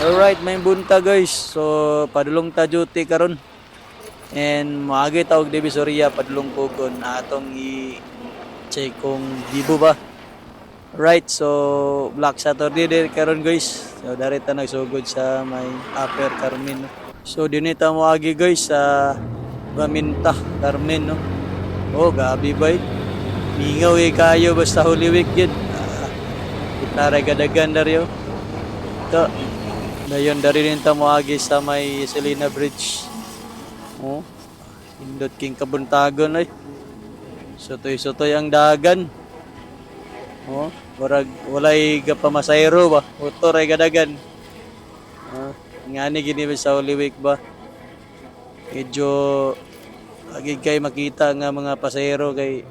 Alright, may bunta guys. So, padulong ta duty karon. And maagi tawag Divisoria padulong kugon atong i-check kung gibo ba. Right, so Black Saturday din karon guys. So dari ta nagsugod sa may Upper Carmen. No? So dinita mo agi guys sa Gaminta Carmen no. Oh, gabi bay. Mingaw kayo basta Holy Week gid. Kita gadagan daryo. Ito, dayon dari rin ta mo agi sa may Selena Bridge. Oh, indot king kabuntagon ay. Sotoy-sotoy ang dagan. Oh, walay gapamasayro ba? Motor ay gadagan. Ngani gini sa Holy Week ba? Medyo agi kay makita nga mga pasahero kay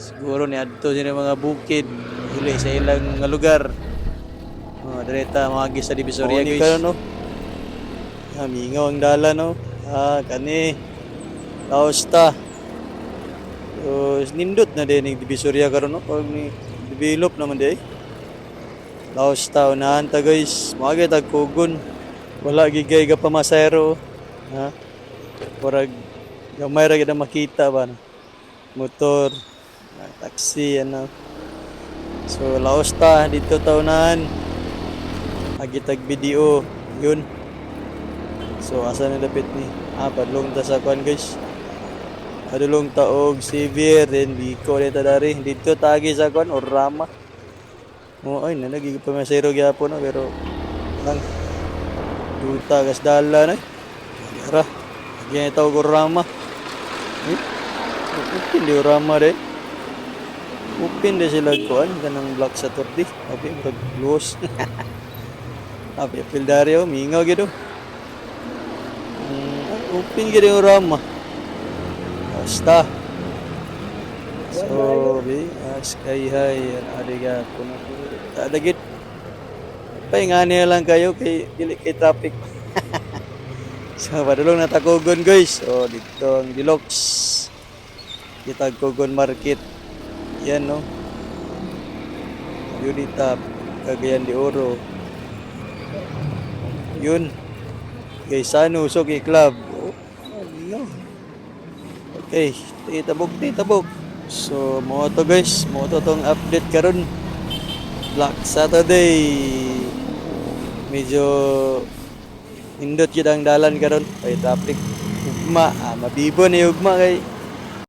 siguro ni adto sila mga bukid huli sa ilang nga lugar. Direta magi sa Divisoria guys. Karon no. Mingaw ang dala no. Kani Lausta. So, nindot na din yung Divisoria karon no. Pag ni develop naman di. Lausta unahan ta guys. Magi tag kugon. Wala gigay ga pamasero. Murag gamay ra gid makita ba no? Motor, taxi ano. So Lausta dito taunan. Agitag video yun. So asa na dapit ni? Padulong ta sa kwan guys. Padulong ta og Xavier then Biko dito dari. Dito tagi sa kwan or Rama. Ay nalagi pa masero gyapon no pero lang duta gas dala na. Ara. Gaya tawag or Rama. Upin di Rama de. Upin de sila kuan kanang Black Saturday. Abi pag luos. Abi Pildario mingaw gitu. Upin gid yung Rama. Basta. So, sky high adiga kuno. Adagit. Paingani lang kayo kay dili kay traffic. So, padulong na takugon guys. So, dito ang Deluxe. Kita Kugon Market. Yan no. Unitap Cagayan de Oro. Yun. Kay Sanu Soki Club. No. Okay, titabog. So, mo to guys, mo to tong update karon. Black Saturday. Medyo indot gyud ang dalan karon kay traffic. Ugma, mabibo ni ugma kay